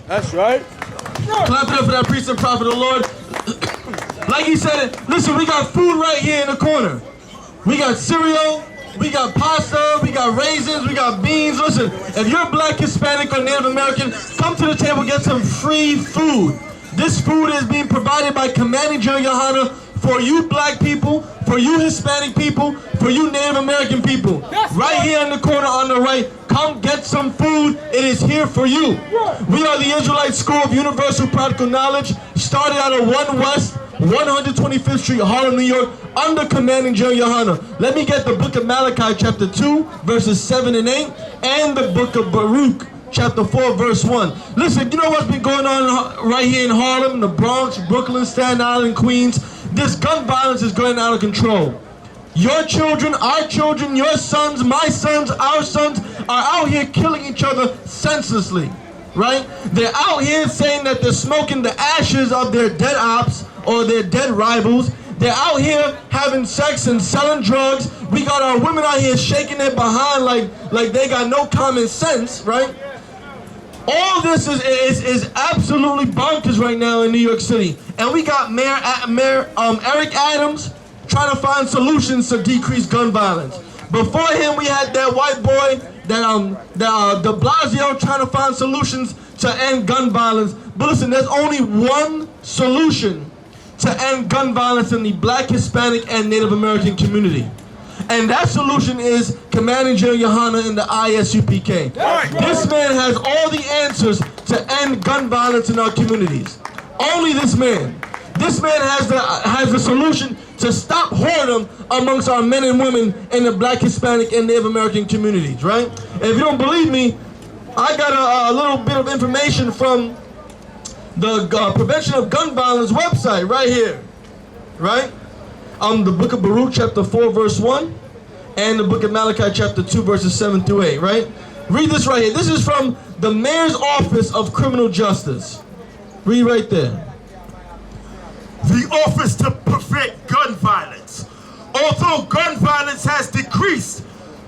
That's right. Clap it up for that priest and prophet of the Lord. Like he said, listen, we got food right here in the corner. We got cereal, we got pasta, we got raisins, we got beans. Listen, if you're Black, Hispanic, or Native American, come to the table, get some free food. This food is being provided by Commanding General YAHANNA for you Black people, for you Hispanic people, for you Native American people. Right here in the corner on the right, come get some food. It is here for you. We are the Israelite School of Universal Practical Knowledge, started out of 1 West, 125th Street, Harlem, New York, under Commanding General YAHANNA. Let me get the book of Malachi, chapter 2, verses 7 and 8, and the book of Baruch, chapter 4, verse 1. Listen, you know what's been going on right here in Harlem, the Bronx, Brooklyn, Staten Island, Queens? This gun violence is going out of control. Your children, our children, your sons, my sons, our sons are out here killing each other senselessly, right? They're out here saying that they're smoking the ashes of their dead ops or their dead rivals. They're out here having sex and selling drugs. We got our women out here shaking their behind like they got no common sense, right? All this is absolutely bonkers right now in New York City. And we got Mayor Eric Adams trying to find solutions to decrease gun violence. Before him, we had that white boy, de Blasio, trying to find solutions to end gun violence. But listen, there's only one solution to end gun violence in the Black, Hispanic, and Native American community. And that solution is Commanding General YAHANNA and the I.S.U.P.K. This man has all the answers to end gun violence in our communities. Only this man. This man has the solution to stop whoredom amongst our men and women in the Black, Hispanic, and Native American communities, right? And if you don't believe me, I got a little bit of information from the Prevention of Gun Violence website right here, right? The book of Baruch, chapter 4, verse 1, and the book of Malachi, chapter 2, verses 7 through 8, right? Read this right here. This is from the Mayor's Office of Criminal Justice. Read right there. The Office to Prevent Gun Violence. Although gun violence has decreased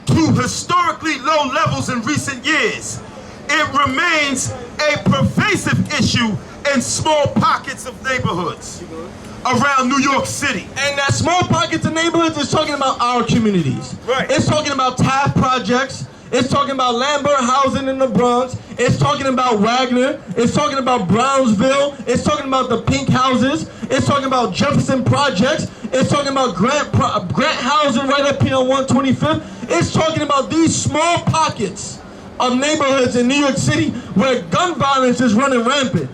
to historically low levels in recent years, it remains a pervasive issue in small pockets of neighborhoods around New York City. And that small pockets of neighborhoods is talking about our communities. Right. It's talking about Taft projects. It's talking about Lambert housing in the Bronx. It's talking about Wagner. It's talking about Brownsville. It's talking about the pink houses. It's talking about Jefferson projects. It's talking about Grant housing right up here on 125th. It's talking about these small pockets of neighborhoods in New York City where gun violence is running rampant.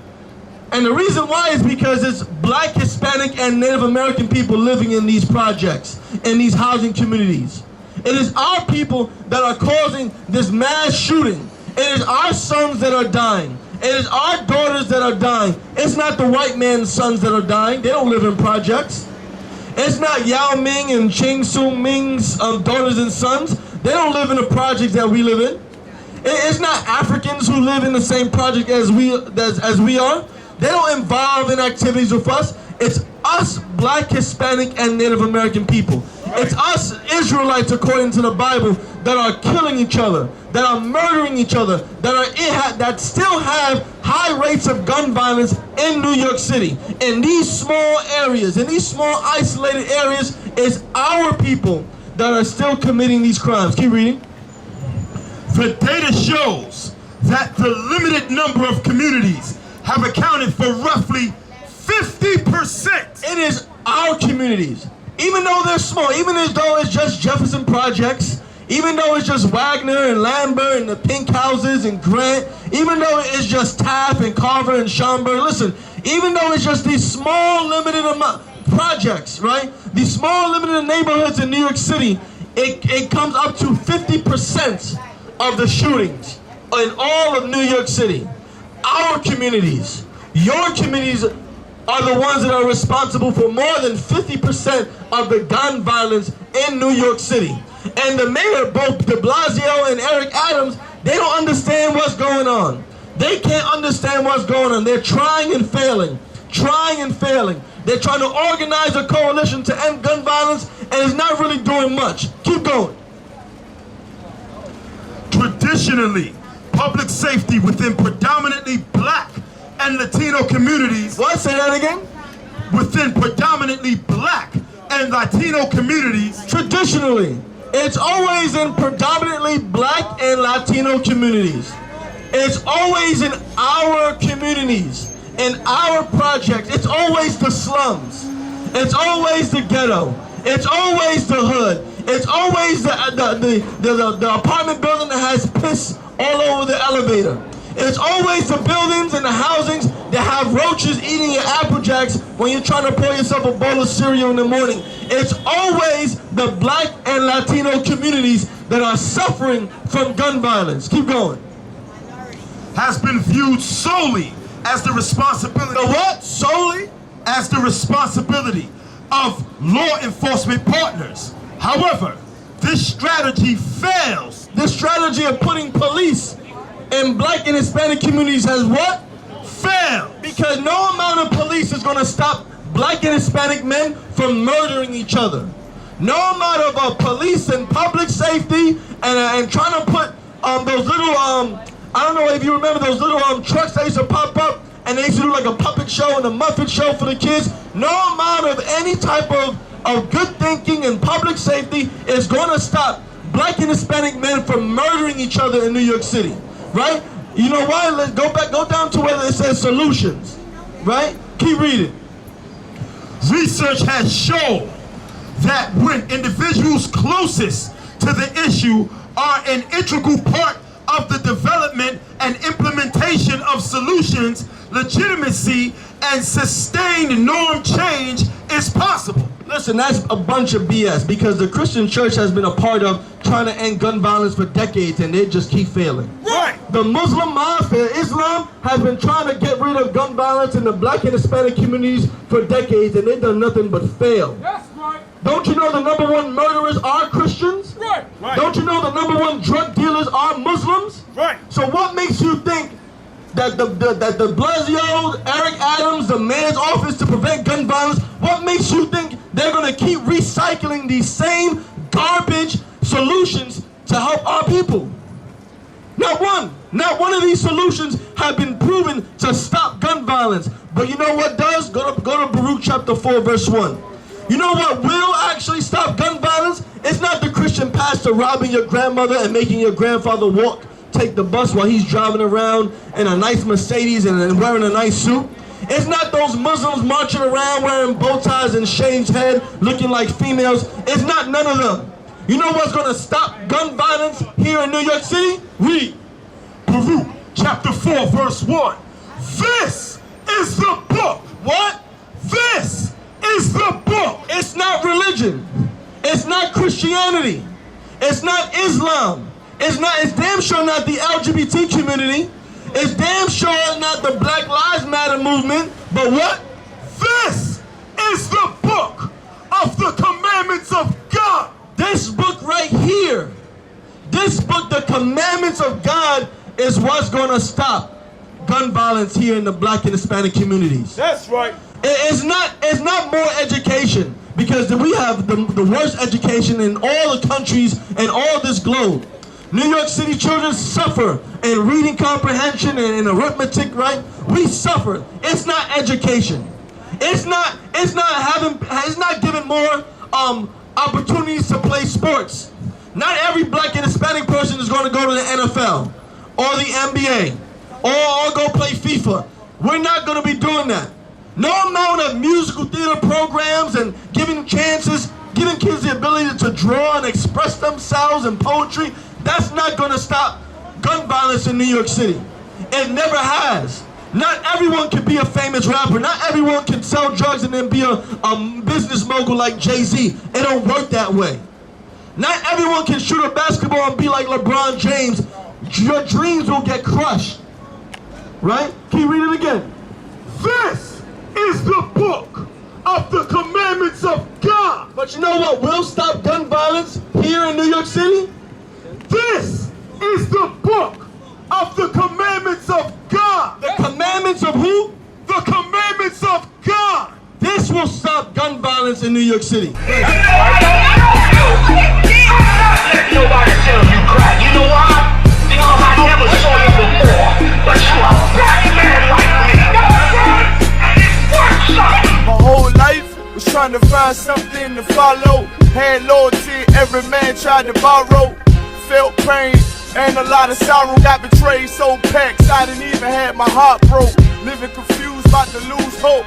And the reason why is because it's Black, Hispanic, and Native American people living in these projects, in these housing communities. It is our people that are causing this mass shooting. It is our sons that are dying. It is our daughters that are dying. It's not the white man's sons that are dying. They don't live in projects. It's not Yao Ming and Ching Sung Ming's daughters and sons. They don't live in the projects that we live in. It's not Africans who live in the same project as we are. They don't involve in activities with us. It's us, Black, Hispanic, and Native American people. It's us, Israelites, according to the Bible, that are killing each other, that are murdering each other, that still have high rates of gun violence in New York City. In these small areas, in these small isolated areas, it's our people that are still committing these crimes. Keep reading. The data shows that the limited number of communities have accounted for roughly 50%. It is our communities. Even though they're small, even though it's just Jefferson projects, even though it's just Wagner and Lambert and the pink houses and Grant, even though it's just Taft and Carver and Schomburg, listen, even though it's just these small limited projects, right? These small limited neighborhoods in New York City, it comes up to 50% of the shootings in all of New York City. Our communities, your communities are the ones that are responsible for more than 50% of the gun violence in New York City. And the mayor, both de Blasio and Eric Adams, they don't understand what's going on. They can't understand what's going on. They're trying and failing, trying and failing. They're trying to organize a coalition to end gun violence, and it's not really doing much. Keep going. Traditionally, public safety within predominantly black and Latino communities. What? Say that again? Within predominantly black and Latino communities. Traditionally, it's always in predominantly black and Latino communities. It's always in our communities, in our projects. It's always the slums. It's always the ghetto. It's always the hood. It's always the apartment building that has piss all over the elevator. It's always the buildings and the housings that have roaches eating your Apple Jacks when you're trying to pour yourself a bowl of cereal in the morning. It's always the black and Latino communities that are suffering from gun violence. Keep going. Has been viewed solely as the responsibility. The what? Solely? As the responsibility of law enforcement partners. However, this strategy fails. This strategy of putting police in black and Hispanic communities has what? Failed. Because no amount of police is going to stop black and Hispanic men from murdering each other. No amount of police and public safety and trying to put those little I don't know if you remember those little trucks that used to pop up and they used to do like a puppet show and a Muppet show for the kids. No amount of any type of good thinking and public safety is going to stop black and Hispanic men from murdering each other in New York City, right? You know why? Let's go down to where it says solutions, right? Keep reading. Research has shown that when individuals closest to the issue are an integral part of the development and implementation of solutions, legitimacy and sustained norm change is possible. Listen, that's a bunch of BS because the Christian church has been a part of trying to end gun violence for decades and they just keep failing. Right. The Muslim mafia, Islam, has been trying to get rid of gun violence in the black and Hispanic communities for decades and they've done nothing but fail. That's right. Don't you know the number one murderers are Christians? Right. Right. Don't you know the number one drug dealers are Muslims? Right. So what makes you think that the Blasio, Eric Adams, the mayor's office to prevent gun violence, what makes you think they're going to keep recycling these same garbage solutions to help our people? Not one of these solutions have been proven to stop gun violence. But you know what does? Go to Baruch chapter 4 verse 1. You know what will actually stop gun violence? It's not the Christian pastor robbing your grandmother and making your grandfather take the bus while he's driving around in a nice Mercedes and wearing a nice suit. It's not those Muslims marching around wearing bow ties and shaved head looking like females. It's not none of them. You know what's going to stop gun violence here in New York City? Read. Baruch chapter 4 verse 1. This is the book. What? This is the book. It's not religion. It's not Christianity. It's not Islam. It's damn sure not the LGBT community. It's damn sure not the Black Lives Matter movement. But what? This is the book of the commandments of God. This book right here. This book, the commandments of God, is what's going to stop gun violence here in the black and Hispanic communities. That's right. It's not more education, because we have the worst education in all the countries and all this globe. New York City children suffer in reading comprehension and in arithmetic, right? We suffer. It's not education. It's not giving more opportunities to play sports. Not every black and Hispanic person is going to go to the NFL or the NBA or go play FIFA. We're not going to be doing that. No amount of musical theater programs and giving chances, giving kids the ability to draw and express themselves in poetry, that's not going to stop gun violence in New York City. It never has. Not everyone can be a famous rapper. Not everyone can sell drugs and then be a business mogul like Jay-Z. It don't work that way. Not everyone can shoot a basketball and be like LeBron James. Your dreams will get crushed. Right? Can you read it again? This is the book of the commandments of God. But you know what will stop gun violence here in New York City? This is the book of the commandments of God. The commandments of who? The commandments of God. This will stop gun violence in New York City. Let nobody tell you crack. You know why? Because I never saw you find something to follow. Had loyalty, every man tried to borrow. Felt pain and a lot of sorrow. Got betrayed, so packed, I didn't even have my heart broke. Living confused, about to lose hope.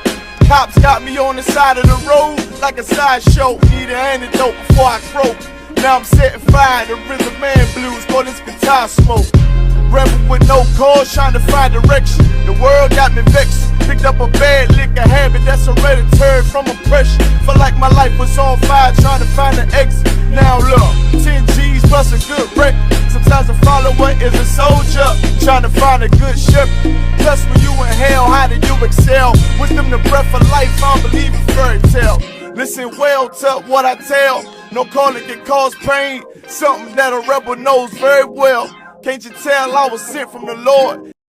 Cops got me on the side of the road like a sideshow. Need an antidote before I croak. Now I'm setting fire to rhythm man blues, for this guitar smoke. Rebel with no cause, trying to find direction. The world got me vexed. Picked up a bad liquor habit that's hereditary from oppression. Felt like my life was on fire, trying to find an exit. Now look, 10 G's plus a good wreck. Sometimes a follower is a soldier, trying to find a good shepherd. Plus when you in hell, how do you excel? With them the breath of life, I don't believe in fairy tale. Listen well to what I tell. No calling can cause pain, something that a rebel knows very well. Can't you tell I was sent from the Lord?